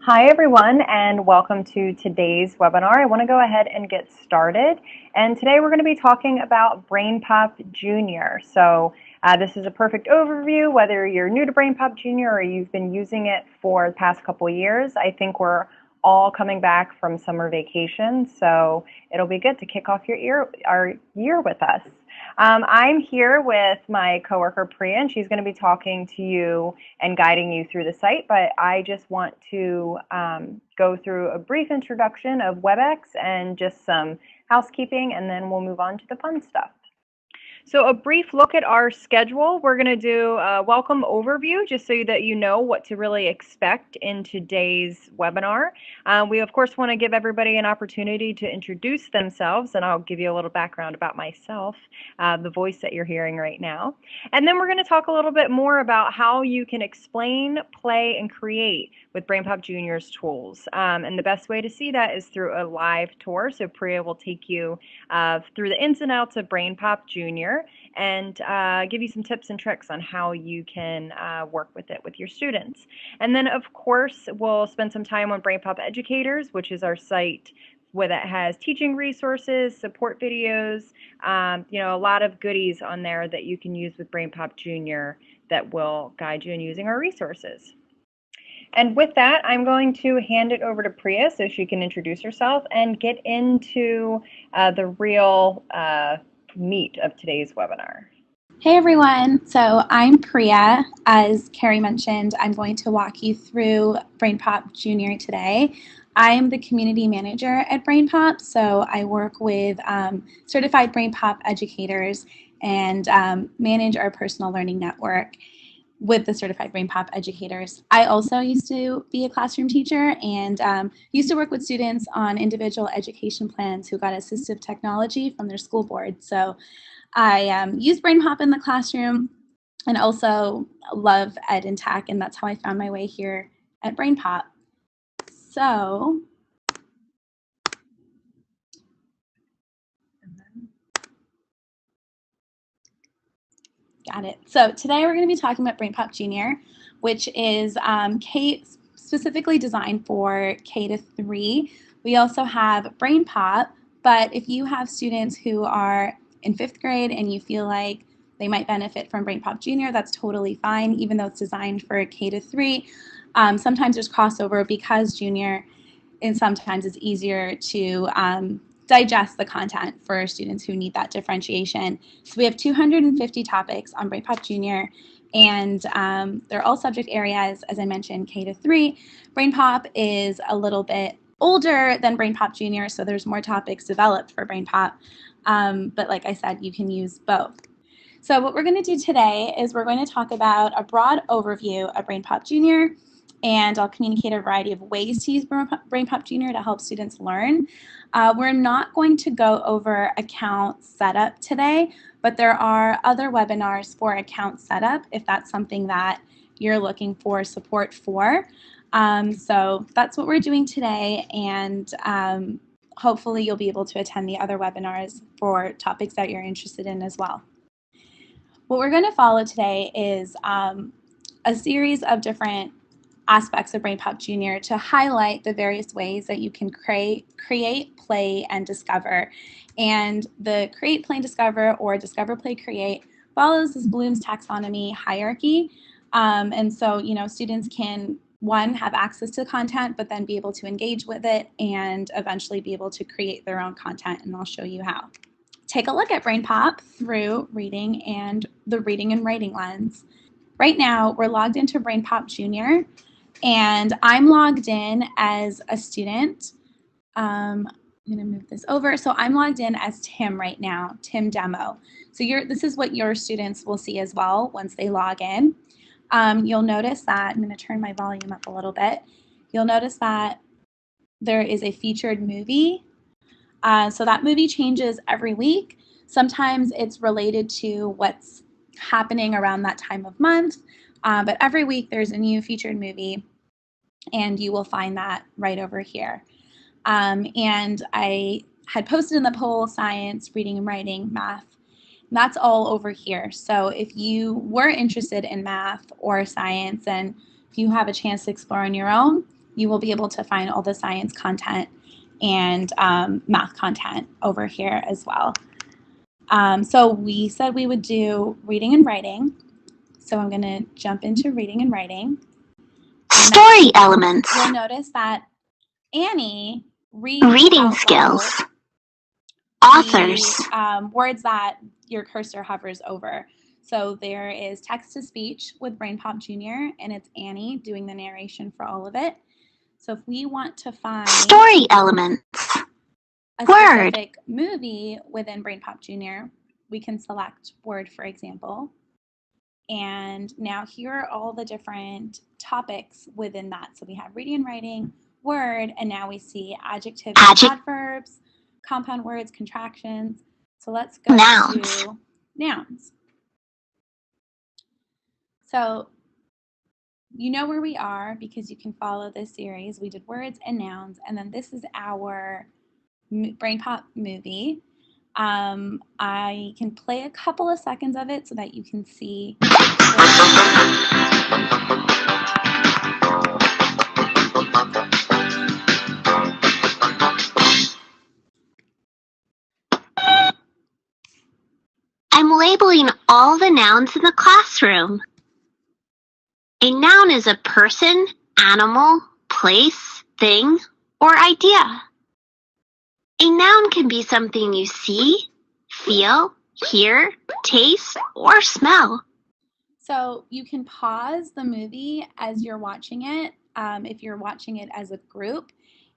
Hi everyone, and welcome to today's webinar. I want to go ahead and get started. And today we're going to be talking about BrainPOP Jr. This is a perfect overview, whether you're new to BrainPOP Jr. or you've been using it for the past couple years. I think we're all coming back from summer vacation, so it'll be good to kick off our year with us. I'm here with my coworker Priya, and she's going to be talking to you and guiding you through the site, but I just want to go through a brief introduction of WebEx and just some housekeeping, and then we'll move on to the fun stuff. So a brief look at our schedule. We're going to do a welcome overview just so that you know what to really expect in today's webinar. We of course want to give everybody an opportunity to introduce themselves, and I'll give you a little background about myself, the voice that you're hearing right now. And then we're going to talk a little bit more about how you can explain, play, and create with BrainPOP Jr.'s tools. And the best way to see that is through a live tour. So Priya will take you through the ins and outs of BrainPOP Jr. and give you some tips and tricks on how you can work with it with your students. And then of course we'll spend some time on BrainPOP Educators, which is our site that has teaching resources, support videos, a lot of goodies on there that you can use with BrainPOP Jr. that will guide you in using our resources. And with that, I'm going to hand it over to Priya so she can introduce herself and get into the real meat of today's webinar. Hey everyone, so I'm Priya. As Carrie mentioned, I'm going to walk you through BrainPOP Jr. today. I am the community manager at BrainPOP, so I work with certified BrainPOP educators and manage our personal learning network with the certified BrainPOP educators. I also used to be a classroom teacher and used to work with students on individual education plans who got assistive technology from their school board. So I use BrainPOP in the classroom and also love ed and tech, and that's how I found my way here at BrainPOP. So got it. So today we're going to be talking about BrainPOP Jr., which is specifically designed for K to 3. We also have BrainPOP, but if you have students who are in 5th grade and you feel like they might benefit from BrainPOP Jr., that's totally fine, even though it's designed for K to 3. Sometimes there's crossover because Junior and sometimes it's easier to digest the content for students who need that differentiation. So we have 250 topics on BrainPOP Jr. and they're all subject areas, as I mentioned, K to 3. BrainPOP is a little bit older than BrainPOP Jr., so there's more topics developed for BrainPOP. But like I said, you can use both. So what we're going to do today is we're going to talk about a broad overview of BrainPOP Jr., and I'll communicate a variety of ways to use BrainPOP Jr. to help students learn. We're not going to go over account setup today, but there are other webinars for account setup if that's something that you're looking for support for. So that's what we're doing today, and hopefully you'll be able to attend the other webinars for topics that you're interested in as well. What we're going to follow today is a series of different aspects of BrainPOP Jr. to highlight the various ways that you can create, play, and discover. And the create, play, and discover, or discover, play, create, follows this Bloom's taxonomy hierarchy. And so, students can, one, have access to content, but then be able to engage with it and eventually be able to create their own content, and I'll show you how. Take a look at BrainPOP through reading and the reading and writing lens. Right now, we're logged into BrainPOP Jr., and I'm logged in as a student. I'm going to move this over. So I'm logged in as Tim right now, Tim Demo. So this is what your students will see as well once they log in. You'll notice that, I'm going to turn my volume up a little bit. You'll notice that there is a featured movie. So that movie changes every week. Sometimes it's related to what's happening around that time of month. But every week there's a new featured movie, and you will find that right over here. And I had posted in the poll science, reading and writing, math. That's all over here. So if you were interested in math or science and if you have a chance to explore on your own, you will be able to find all the science content and math content over here as well. So we said we would do reading and writing. So I'm going to jump into reading and writing. Story elements. You'll notice that Annie reads Reading skills. Authors. Words that your cursor hovers over. So there is text-to-speech with BrainPOP Jr., and it's Annie doing the narration for all of it. So if we want to find story elements, a word, specific movie within BrainPOP Jr., we can select word, for example. And now here are all the different topics within that. So we have reading and writing, word, and now we see adjectives, adverbs, compound words, contractions. So let's go to nouns. So you know where we are because you can follow this series. We did words and nouns, and then this is our BrainPOP movie. I can play a couple of seconds of it so that you can see. I'm labeling all the nouns in the classroom. A noun is a person, animal, place, thing, or idea. A noun can be something you see, feel, hear, taste, or smell. So you can pause the movie as you're watching it, if you're watching it as a group.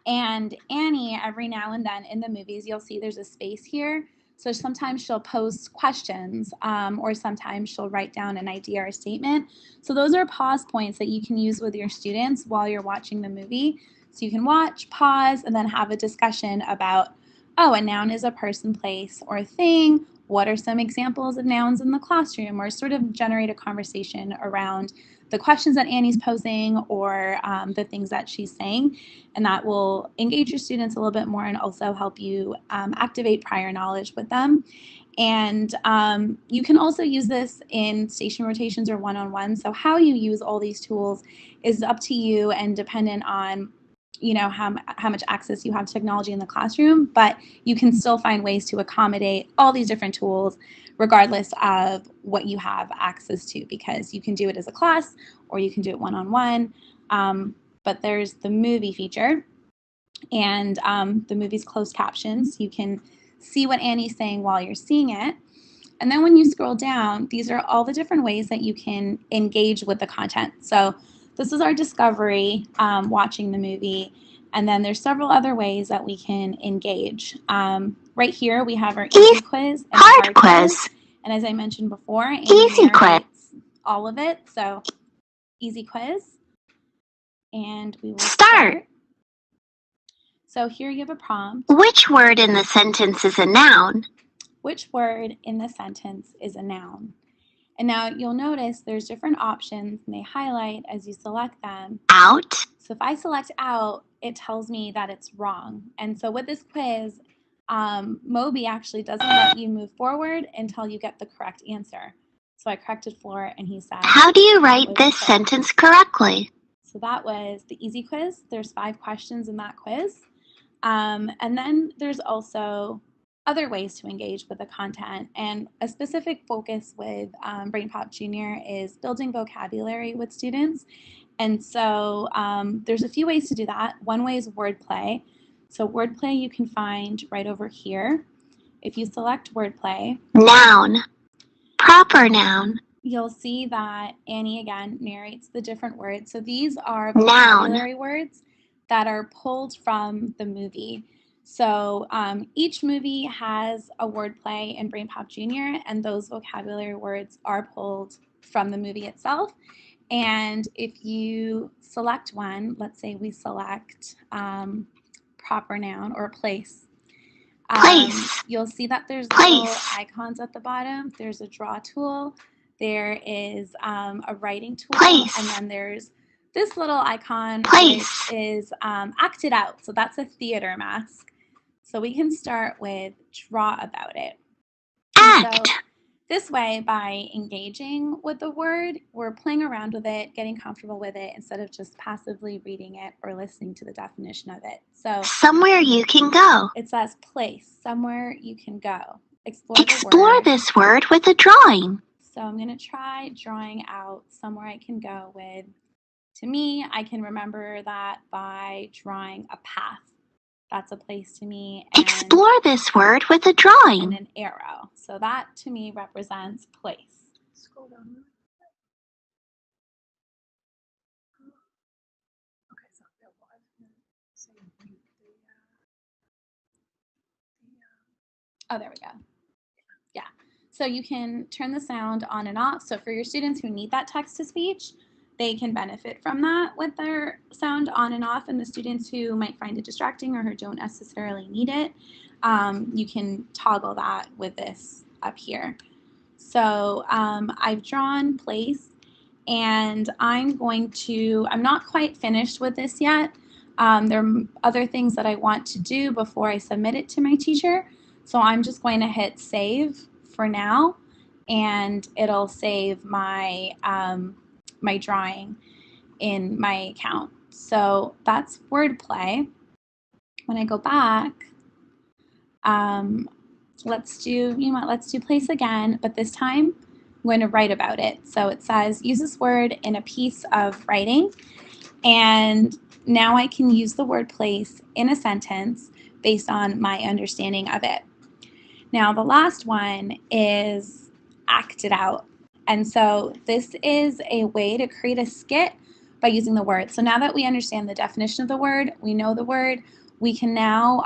And Annie, every now and then in the movies, you'll see there's a space here. So sometimes she'll pose questions, or sometimes she'll write down an idea or a statement. So those are pause points that you can use with your students while you're watching the movie. So you can watch, pause, and then have a discussion about, oh, a noun is a person, place, or thing. What are some examples of nouns in the classroom? Or sort of generate a conversation around the questions that Annie's posing or the things that she's saying. And that will engage your students a little bit more and also help you activate prior knowledge with them. And you can also use this in station rotations or one-on-one. So how you use all these tools is up to you and dependent on how much access you have to technology in the classroom, but you can still find ways to accommodate all these different tools regardless of what you have access to, because you can do it as a class or you can do it one-on-one. But there's the movie feature, and the movie's closed captions. You can see what Annie's saying while you're seeing it. And then when you scroll down, these are all the different ways that you can engage with the content. So this is our discovery, watching the movie. And then there's several other ways that we can engage. Right here, we have our easy quiz and hard quiz. And as I mentioned before, Annie narrates all of it. So easy quiz. And we will start. So here you have a prompt. Which word in the sentence is a noun? Which word in the sentence is a noun? And now you'll notice there's different options and they highlight as you select them. Out. So if I select out, it tells me that it's wrong. And so with this quiz, Moby actually doesn't let you move forward until you get the correct answer. So I corrected Flora and he said, how do you write this sentence correctly? So that was the easy quiz. There's 5 questions in that quiz. And then there's also other ways to engage with the content, and a specific focus with BrainPOP Jr. is building vocabulary with students. And so there's a few ways to do that. One way is wordplay. So wordplay you can find right over here. If you select wordplay, noun, proper noun, you'll see that Annie again narrates the different words. So these are vocabulary words that are pulled from the movie. So each movie has a wordplay in BrainPOP Jr., and those vocabulary words are pulled from the movie itself. And if you select one, let's say we select proper noun or place. You'll see that there's little icons at the bottom. There's a draw tool. There is a writing tool. And then there's this little icon which is acted out. So that's a theater mask. So we can start with draw about it. Act. So This way, by engaging with the word, we're playing around with it, getting comfortable with it, instead of just passively reading it or listening to the definition of it. So, somewhere you can go. It says place, somewhere you can go. Explore the word. this word with a drawing. So I'm going to try drawing out somewhere I can go with. To me, I can remember that by drawing a path. That's a place to me. And explore this word with a drawing. And an arrow. So that to me represents place. Scroll down. Okay, it's not available. I was going to say link Oh, there we go. Yeah. So you can turn the sound on and off. So for your students who need that text-to-speech, they can benefit from that with their sound on and off. And the students who might find it distracting or who don't necessarily need it, you can toggle that with this up here. So I've drawn place, and I'm not quite finished with this yet. There are other things that I want to do before I submit it to my teacher. So I'm just going to hit save for now, and it'll save my, my drawing in my account. So that's wordplay. When I go back, let's do place again, but this time I'm going to write about it. So it says, use this word in a piece of writing. And now I can use the word place in a sentence based on my understanding of it. Now, the last one is act it out. And so this is a way to create a skit by using the word. So now that we understand the definition of the word, we know the word, we can now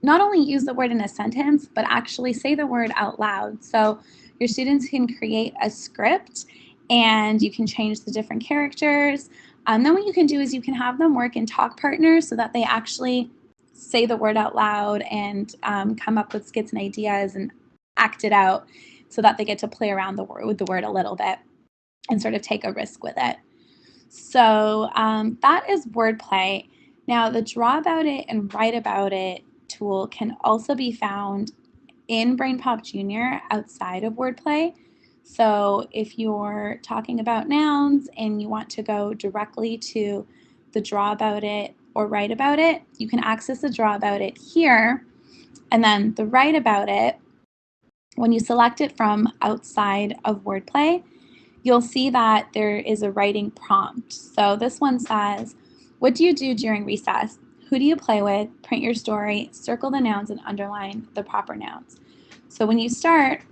not only use the word in a sentence, but actually say the word out loud. So your students can create a script, and you can change the different characters. Then what you can do is you can have them work in talk partners so that they actually say the word out loud and come up with skits and ideas and act it out, so that they get to play around with the word a little bit and sort of take a risk with it. So that is wordplay. Now, the draw about it and write about it tool can also be found in BrainPOP Jr. outside of wordplay. So if you're talking about nouns and you want to go directly to the draw about it or write about it, you can access the draw about it here. And then the write about it, when you select it from outside of wordplay, you'll see that there is a writing prompt. So this one says, what do you do during recess? Who do you play with? Print your story, circle the nouns, and underline the proper nouns. So when you start,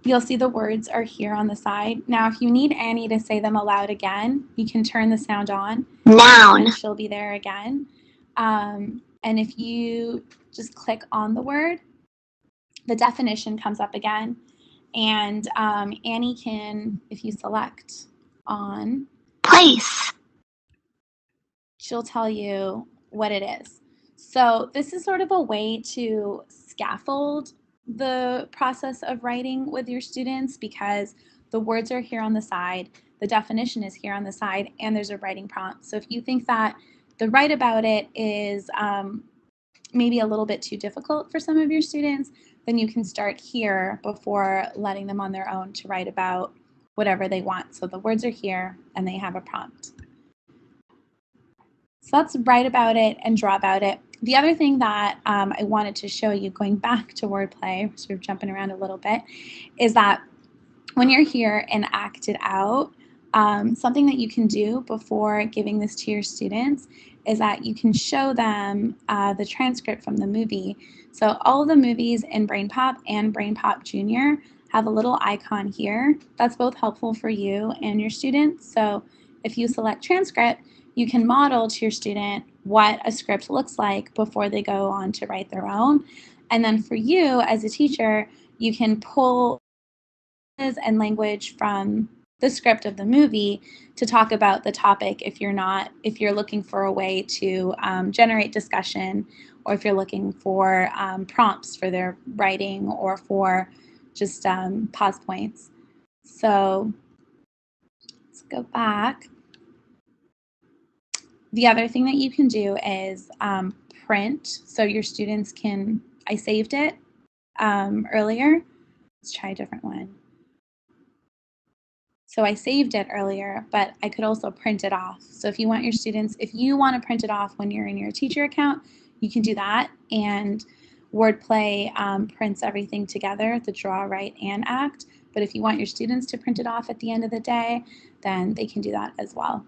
you'll see the words are here on the side. Now, if you need Annie to say them aloud again, you can turn the sound on. Noun. And she'll be there again. And if you just click on the word, the definition comes up again. And Annie can, if you select on place, she'll tell you what it is. So this is sort of a way to scaffold the process of writing with your students, because the words are here on the side, the definition is here on the side, and there's a writing prompt. So if you think that the write about it is maybe a little bit too difficult for some of your students, then you can start here before letting them on their own to write about whatever they want. So the words are here and they have a prompt. So that's write about it and draw about it. The other thing that I wanted to show you, going back to wordplay, sort of jumping around a little bit, is that when you're here and act it out, something that you can do before giving this to your students is that you can show them the transcript from the movie. So all of the movies in BrainPOP and BrainPOP Jr. have a little icon here. That's both helpful for you and your students. So if you select transcript, you can model to your student what a script looks like before they go on to write their own. And then for you as a teacher, you can pull and language from the script of the movie to talk about the topic if you're looking for a way to generate discussion, or if you're looking for prompts for their writing, or for just pause points. So let's go back. The other thing that you can do is print, so your students can, I saved it earlier, Let's try a different one. So I saved it earlier, but I could also print it off. So if you want your students, if you want to print it off when you're in your teacher account, you can do that. And Wordplay prints everything together, the draw, write, and act. But if you want your students to print it off at the end of the day, then they can do that as well.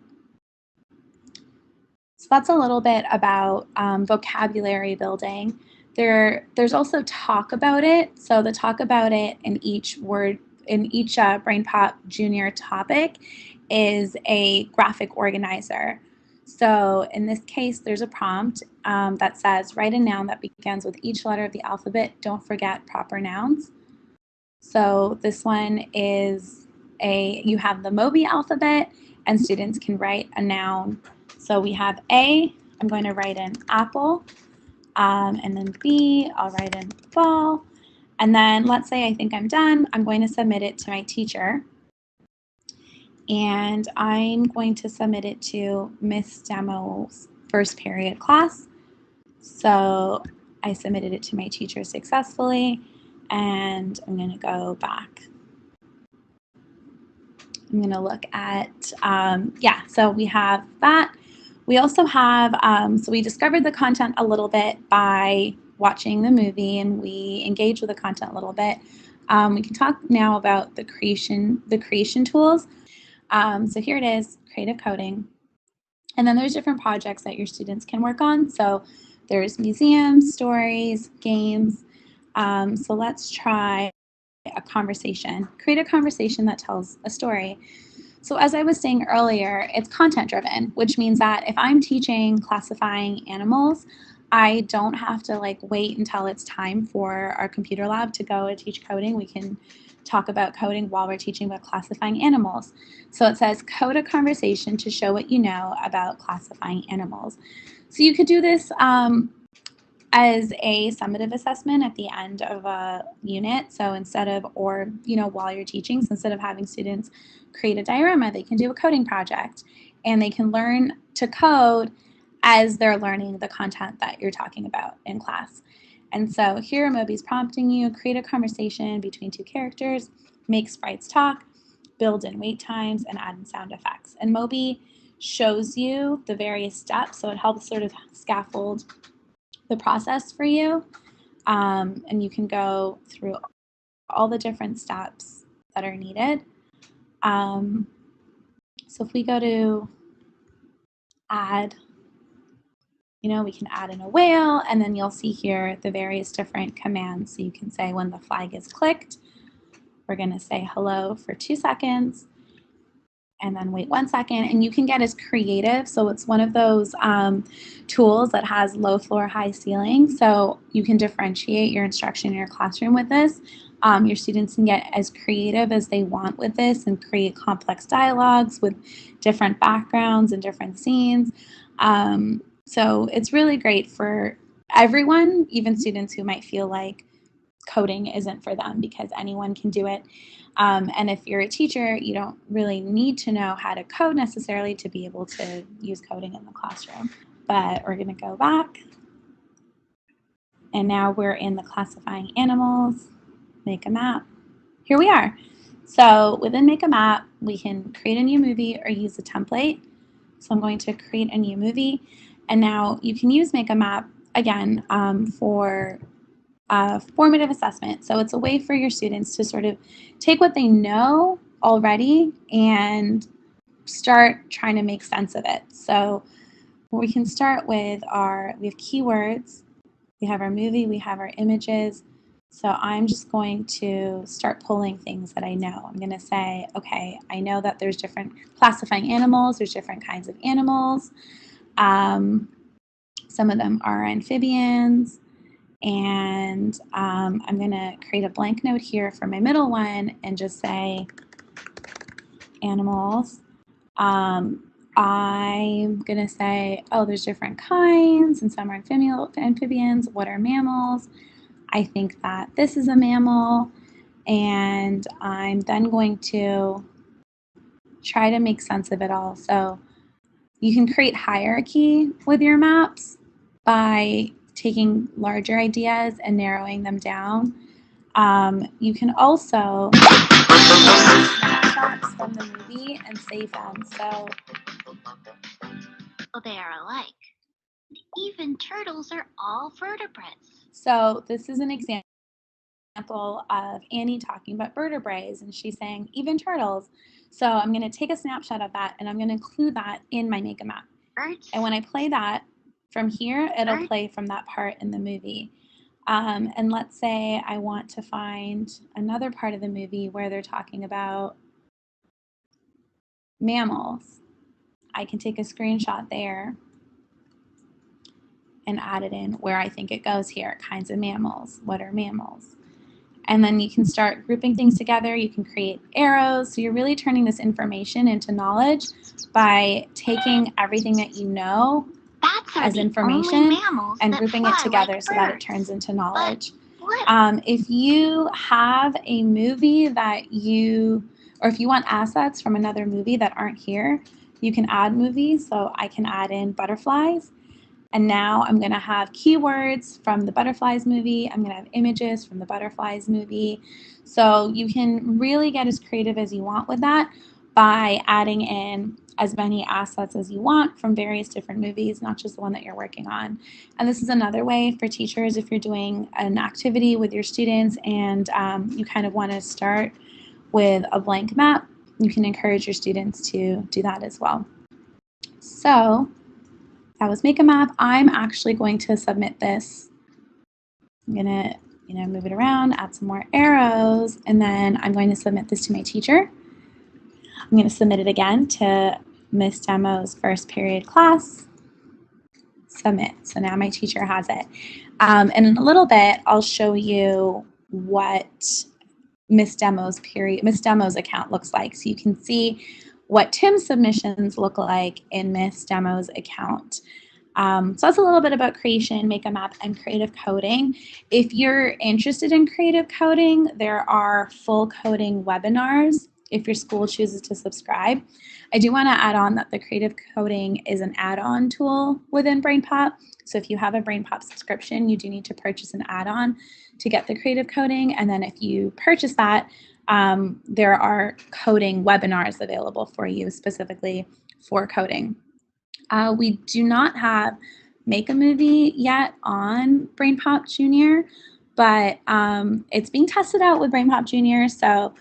So that's a little bit about vocabulary building. There's also talk about it. So the talk about it in each word, in each BrainPOP Jr. topic is a graphic organizer. So in this case, there's a prompt that says, write a noun that begins with each letter of the alphabet. Don't forget proper nouns. So this one is you have the Moby alphabet, and students can write a noun. So we have A, I'm going to write in apple, and then B, I'll write in ball. And then let's say I think I'm done, I'm going to submit it to my teacher. And I'm going to submit it to Miss Demo's first period class. So I submitted it to my teacher successfully, and I'm going to go back. I'm going to look at, so we have that. We also have, so we discovered the content a little bit by watching the movie, and we engaged with the content a little bit. We can talk now about the creation tools. So here it is, creative coding. And then there's different projects that your students can work on. So there's museums, stories, games. So let's try a conversation. Create a conversation that tells a story. So as I was saying earlier, it's content driven, which means that if I'm teaching classifying animals, I don't have to wait until it's time for our computer lab to go and teach coding. We can talk about coding while we're teaching about classifying animals. So it says code a conversation to show what you know about classifying animals. So you could do this as a summative assessment at the end of a unit. So instead of, while you're teaching, so instead of having students create a diorama, they can do a coding project, and they can learn to code as they're learning the content that you're talking about in class. And so here Moby's prompting you, create a conversation between two characters, make sprites talk, build in wait times, and add in sound effects. And Moby shows you the various steps, so it helps sort of scaffold the process for you, and you can go through all the different steps that are needed. So if we go to add, we can add in a whale, and then you'll see here the various different commands. So you can say when the flag is clicked, we're going to say hello for 2 seconds, and then wait 1 second, and you can get as creative. So it's one of those tools that has low floor, high ceiling. So you can differentiate your instruction in your classroom with this. Your students can get as creative as they want with this and create complex dialogues with different backgrounds and different scenes. So it's really great for everyone, even students who might feel like coding isn't for them, because anyone can do it. And if you're a teacher, you don't really need to know how to code necessarily to be able to use coding in the classroom. But we're going to go back. And now we're in the classifying animals, make a map. Here we are. So within make a map, we can create a new movie or use a template. So I'm going to create a new movie. And now you can use make a map again for formative assessment. So it's a way for your students to sort of take what they know already and start trying to make sense of it. So we can start with we have keywords, we have our movie, we have our images. So I'm just going to start pulling things that I know. I'm going to say, okay, I know that there's different classifying animals, there's different kinds of animals. Some of them are amphibians. And I'm going to create a blank note here for my middle one and just say animals. I'm going to say, oh, there's different kinds, and some are amphibians. What are mammals? I think that this is a mammal. And I'm then going to try to make sense of it all. So you can create hierarchy with your maps by taking larger ideas and narrowing them down. You can also take snapshots from the movie and save them. So They are alike. Even turtles are all vertebrates. So this is an example of Annie talking about vertebrates, and she's saying even turtles. So I'm going to take a snapshot of that, and I'm going to include that in my Make a Map. And when I play that from here, it'll play from that part in the movie. And let's say I want to find another part of the movie where they're talking about mammals. I can take a screenshot there and add it in where I think it goes here. Kinds of mammals. What are mammals? And then you can start grouping things together. You can create arrows. So you're really turning this information into knowledge by taking everything that you know as information and grouping it together so that it turns into knowledge. If you have a movie that or if you want assets from another movie that aren't here, you can add movies. So I can add in butterflies. And now I'm going to have keywords from the Butterflies movie. I'm going to have images from the Butterflies movie. So you can really get as creative as you want with that by adding in as many assets as you want from various different movies, not just the one that you're working on. And this is another way for teachers if you're doing an activity with your students and you kind of want to start with a blank map, you can encourage your students to do that as well. So that was Make a Map. I'm actually going to submit this. I'm going to move it around, add some more arrows, and then I'm going to submit this to my teacher. I'm going to submit it again to Miss Demo's first period class. Submit. So now my teacher has it. And in a little bit, I'll show you what Miss Demo's account looks like. So you can see what Tim's submissions look like in Miss Demo's account. So that's a little bit about creation, Make a Map, and creative coding. If you're interested in creative coding, there are full coding webinars if your school chooses to subscribe. I do want to add on that the creative coding is an add-on tool within BrainPOP. So if you have a BrainPOP subscription, you do need to purchase an add-on to get the creative coding. And then if you purchase that, there are coding webinars available for you specifically for coding. We do not have Make a Movie yet on BrainPOP Jr., but it's being tested out with BrainPOP Jr., so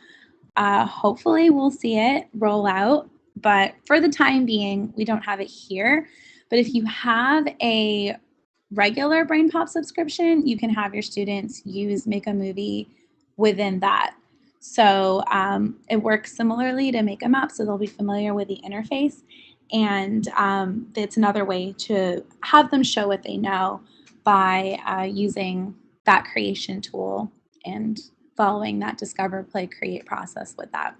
hopefully we'll see it roll out. But for the time being, we don't have it here. But if you have a regular BrainPOP subscription, you can have your students use Make a Movie within that. So it works similarly to Make a Map, so they'll be familiar with the interface. And it's another way to have them show what they know by using that creation tool and following that discover, play, create process with that.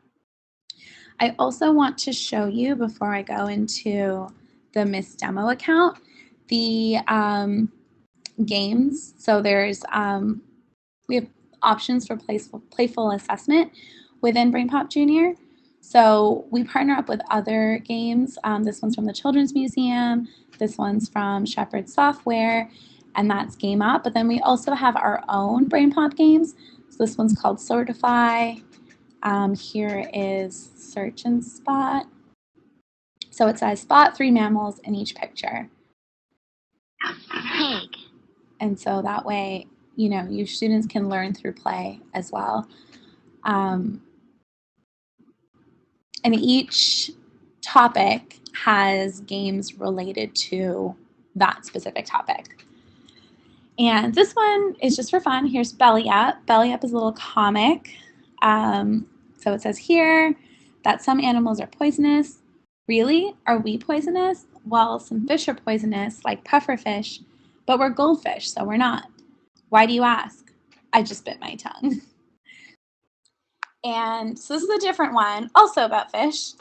I also want to show you before I go into the Miss Demo account, the games. So there's, we have options for playful assessment within BrainPOP Jr. So we partner up with other games. This one's from the Children's Museum. This one's from Shepherd Software, and that's Game Up. But then we also have our own BrainPOP games. So this one's called Sortify. Here is Search and Spot. So it says spot 3 mammals in each picture. Pig. And so that way, your students can learn through play as well. And each topic has games related to that specific topic. And this one is just for fun. Here's Belly Up. Belly Up is a little comic. So it says here that some animals are poisonous. Really? Are we poisonous? Well, some fish are poisonous, like pufferfish, but we're goldfish, so we're not. Why do you ask? I just bit my tongue. And so this is a different one, also about fish.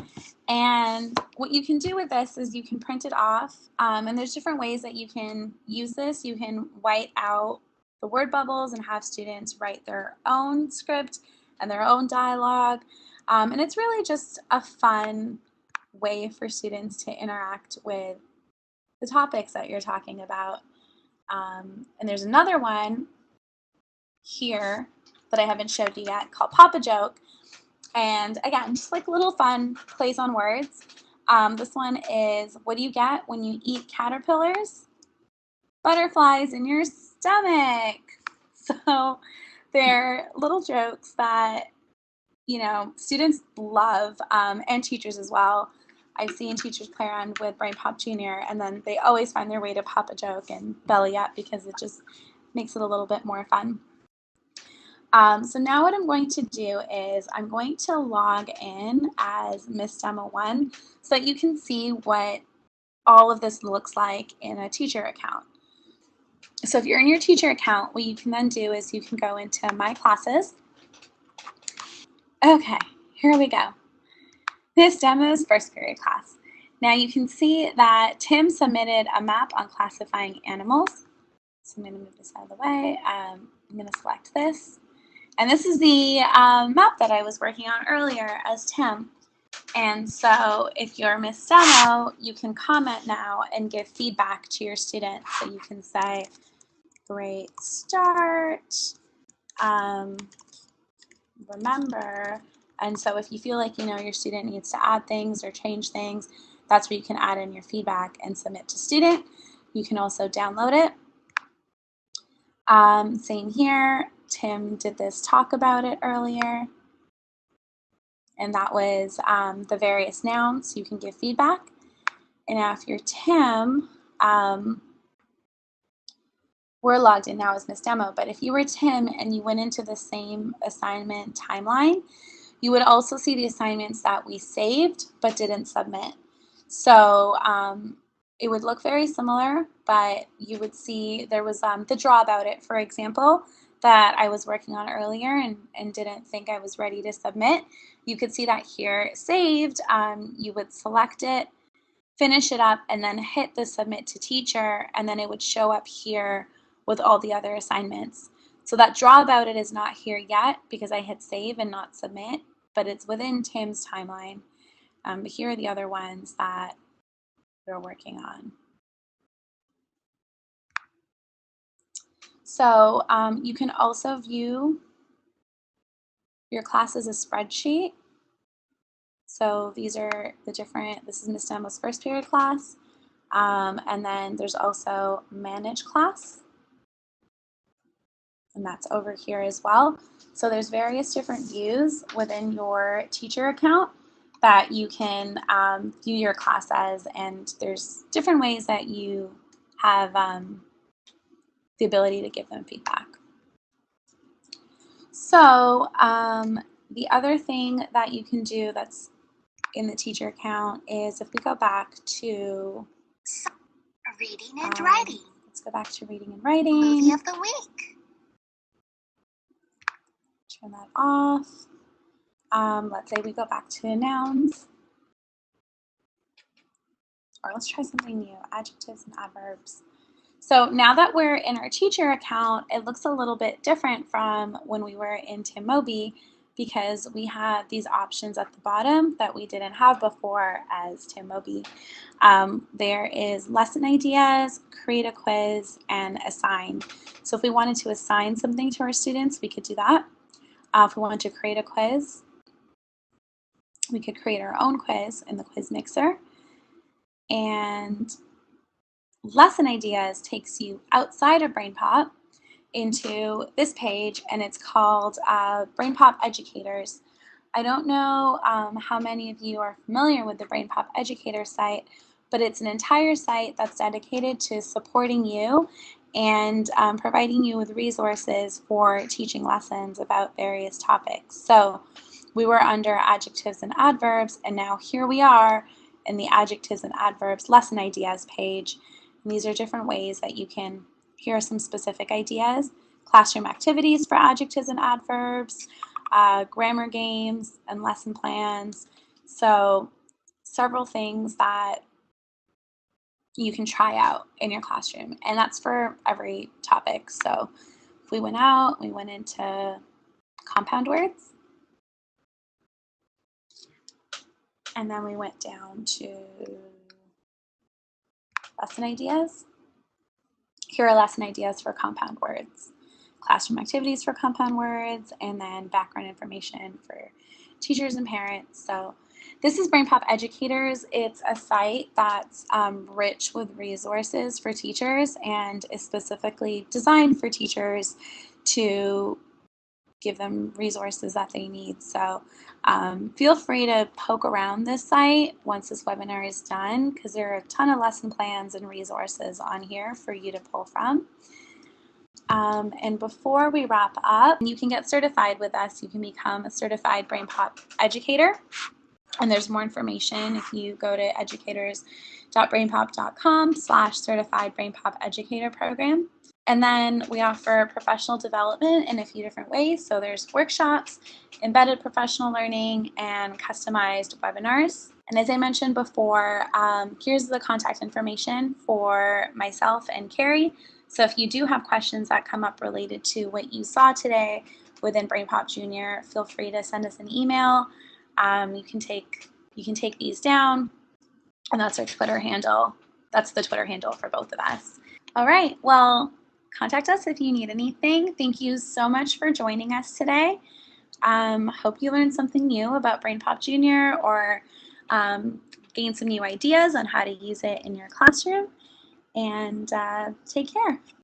And what you can do with this is you can print it off. And there's different ways that you can use this. You can white out the word bubbles and have students write their own script and their own dialogue. And it's really just a fun way for students to interact with the topics that you're talking about. And there's another one here that I haven't showed you yet called Pop a Joke. And again, just like little fun plays on words. This one is, what do you get when you eat caterpillars? Butterflies in your stomach. So they're little jokes that, you know, students love, and teachers as well. I've seen teachers play around with BrainPOP Jr. and then they always find their way to pop a joke and belly up because it just makes it a little bit more fun. So now what I'm going to do is I'm going to log in as Miss Demo 1 so that you can see what all of this looks like in a teacher account. So if you're in your teacher account, what you can then do is you can go into My Classes. Okay, here we go. This demo is first period class. Now you can see that Tim submitted a map on classifying animals. So I'm going to move this out of the way. I'm going to select this. And this is the map that I was working on earlier as Tim. And so if you're Miss Demo, you can comment now and give feedback to your students. So you can say, great start, remember. And so if you feel like, you know, your student needs to add things or change things, that's where you can add in your feedback and submit to student. You can also download it. Same here. Tim did this talk about it earlier. And that was the various nouns. You can give feedback. And now if you're Tim, we're logged in now as Miss Demo, but if you were Tim and you went into the same assignment timeline, you would also see the assignments that we saved but didn't submit. So it would look very similar, but you would see there was the draw about it, for example, that I was working on earlier and didn't think I was ready to submit. You could see that here saved. You would select it, finish it up, and then hit the submit to teacher, and then it would show up here with all the other assignments. So that draw about it is not here yet because I hit save and not submit, but it's within Tim's timeline. But here are the other ones that we're working on. So you can also view your class as a spreadsheet. So these are the different, this is Miss Demo's first period class. And then there's also manage class. And that's over here as well. So there's various different views within your teacher account that you can view your class as, and there's different ways that you have the ability to give them feedback. So the other thing that you can do that's in the teacher account is if we go back to reading and writing. Let's go back to reading and writing. Movie of the week. Turn that off. Let's say we go back to nouns. Or let's try something new, adjectives and adverbs. So now that we're in our teacher account, it looks a little bit different from when we were in Tim Moby because we have these options at the bottom that we didn't have before as Tim Moby. There is lesson ideas, create a quiz, and assign. So if we wanted to assign something to our students, we could do that. If we wanted to create a quiz, we could create our own quiz in the quiz mixer. And lesson ideas takes you outside of BrainPOP into this page, and it's called BrainPOP Educators. I don't know how many of you are familiar with the BrainPOP Educator site, but it's an entire site that's dedicated to supporting you and providing you with resources for teaching lessons about various topics. So we were under adjectives and adverbs, and now here we are in the adjectives and adverbs lesson ideas page. And these are different ways that you can hear some specific ideas, classroom activities for adjectives and adverbs, grammar games and lesson plans. So several things that you can try out in your classroom, and that's for every topic. So if we went out, we went into compound words, and then we went down to lesson ideas. Here are lesson ideas for compound words. classroom activities for compound words, and then background information for teachers and parents. So this is BrainPOP Educators. It's a site that's rich with resources for teachers and is specifically designed for teachers to give them resources that they need. So feel free to poke around this site once this webinar is done, because there are a ton of lesson plans and resources on here for you to pull from. And before we wrap up, you can get certified with us. You can become a certified BrainPOP educator. And there's more information if you go to educators.brainpop.com/certified BrainPOP educator program. And then we offer professional development in a few different ways. So there's workshops, embedded professional learning, and customized webinars. And as I mentioned before, here's the contact information for myself and Carrie. So if you do have questions that come up related to what you saw today within BrainPOP Jr., feel free to send us an email. You can take these down, and that's our Twitter handle. That's the Twitter handle for both of us. All right, well, contact us if you need anything. Thank you so much for joining us today. Hope you learned something new about BrainPOP Jr. or gained some new ideas on how to use it in your classroom. And take care.